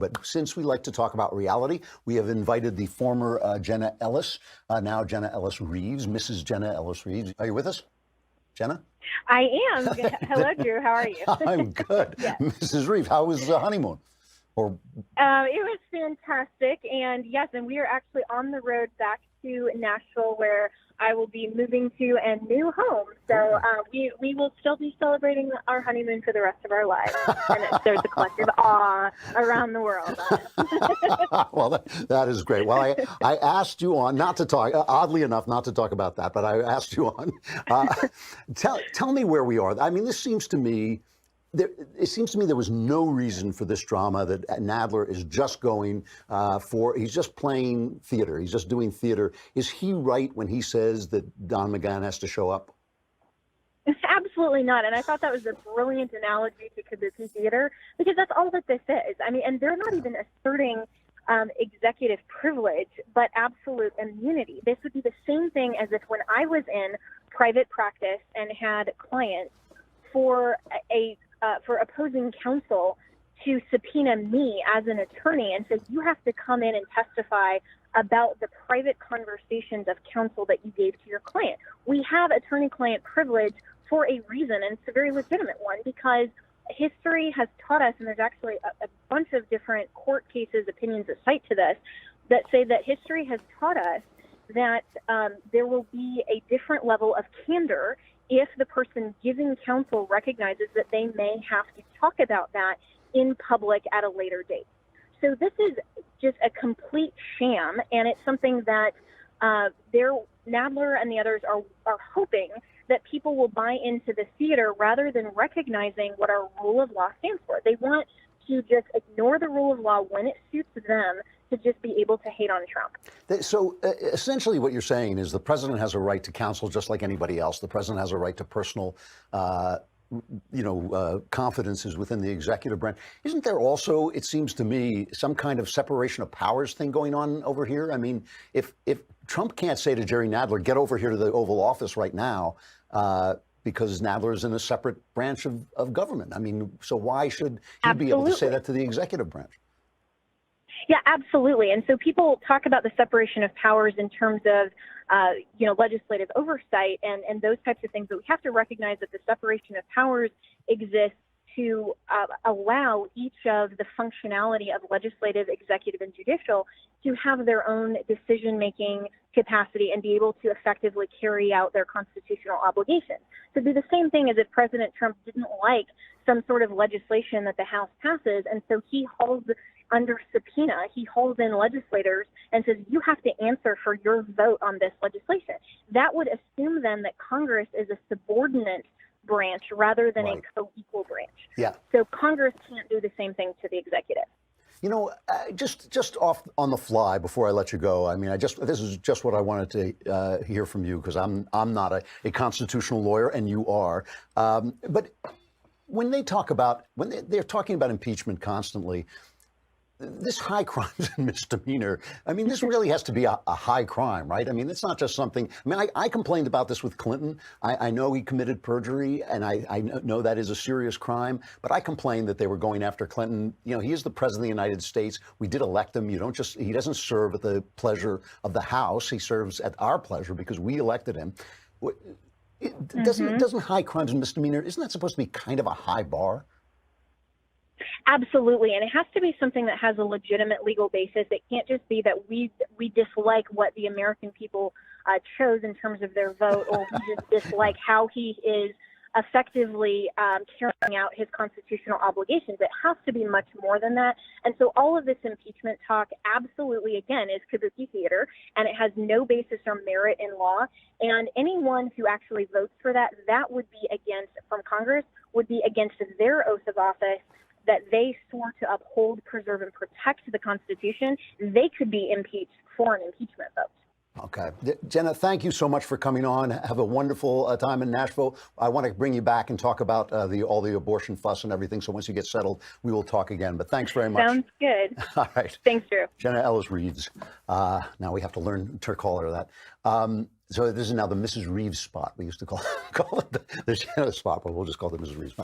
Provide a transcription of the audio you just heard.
But since we like to talk about reality, we have invited the former Jenna Ellis, now Jenna Ellis Reeves, Mrs. Jenna Ellis Reeves. Are you with us, Jenna? I am. Hello, Drew. How are you? I'm good. Yes. Mrs. Reeves, how was the honeymoon? It was fantastic. And yes, and we are actually on the road back to Nashville, where I will be moving to a new home. So we will still be celebrating our honeymoon for the rest of our lives. And there's a collective awe around the world. Well, that is great. Well, I asked you on, not to talk, oddly enough, not to talk about that, but I asked you on, tell me where we are. I mean, this seems to me, it seems to me there was no reason for this drama, that Nadler is just going he's just playing theater. He's just doing theater. Is he right when he says that Don McGahn has to show up? Absolutely not. And I thought that was a brilliant analogy to kabuki theater, because that's all that this is. I mean, and they're not even asserting executive privilege, but absolute immunity. This would be the same thing as if when I was in private practice and had clients for opposing counsel to subpoena me as an attorney and said, you have to come in and testify about the private conversations of counsel that you gave to your client. We have attorney-client privilege for a reason, and it's a very legitimate one, because history has taught us, and there's actually a bunch of different court cases, opinions that cite to this, that say that history has taught us that there will be a different level of candor if the person giving counsel recognizes that they may have to talk about that in public at a later date. So this is just a complete sham, and it's something that Nadler and the others are hoping that people will buy into the theater rather than recognizing what our rule of law stands for. They want to just ignore the rule of law when it suits them, to just be able to hate on Trump. So essentially what you're saying is the president has a right to counsel just like anybody else. The president has a right to personal, confidences within the executive branch. Isn't there also, it seems to me, some kind of separation of powers thing going on over here? I mean, if Trump can't say to Jerry Nadler, get over here to the Oval Office right now, because Nadler is in a separate branch of government. I mean, so why should he be able to say that to the executive branch? Yeah, absolutely. And so people talk about the separation of powers in terms of, legislative oversight and those types of things. But we have to recognize that the separation of powers exists to allow each of the functionality of legislative, executive, and judicial to have their own decision-making capacity and be able to effectively carry out their constitutional obligations. So it'd be the same thing as if President Trump didn't like some sort of legislation that the House passes, and so he holds under subpoena, he holds in legislators and says, you have to answer for your vote on this legislation. That would assume then that Congress is a subordinate branch rather than a co-equal branch. Yeah. So Congress can't do the same thing to the executive. You know, just off on the fly before I let you go, I mean, this is just what I wanted to hear from you, because I'm not a constitutional lawyer and you are. But when they're talking about impeachment constantly, this high crimes and misdemeanor, I mean, this really has to be a high crime, right? I mean, it's not just something, I mean, I complained about this with Clinton. I know he committed perjury, and I know that is a serious crime, but I complained that they were going after Clinton. You know, he is the president of the United States. We did elect him. He doesn't serve at the pleasure of the House. He serves at our pleasure because we elected him. Doesn't high crimes and misdemeanor, isn't that supposed to be kind of a high bar? Absolutely, and it has to be something that has a legitimate legal basis. It can't just be that we dislike what the American people chose in terms of their vote, or we just dislike how he is effectively carrying out his constitutional obligations. It has to be much more than that. And so all of this impeachment talk absolutely, again, is kabuki theater, and it has no basis or merit in law. And anyone who actually votes for that, that would be against, from Congress, would be against their oath of office that they swore to uphold, preserve, and protect the Constitution. They could be impeached for an impeachment vote. Okay. Jenna, thank you so much for coming on. Have a wonderful time in Nashville. I want to bring you back and talk about all the abortion fuss and everything. So once you get settled, we will talk again. But thanks very much. Sounds good. All right. Thanks, Drew. Jenna Ellis Reeves. Now we have to learn to call her that. So this is now the Mrs. Reeves spot. We used to call it the Jenna spot, but we'll just call it the Mrs. Reeves spot.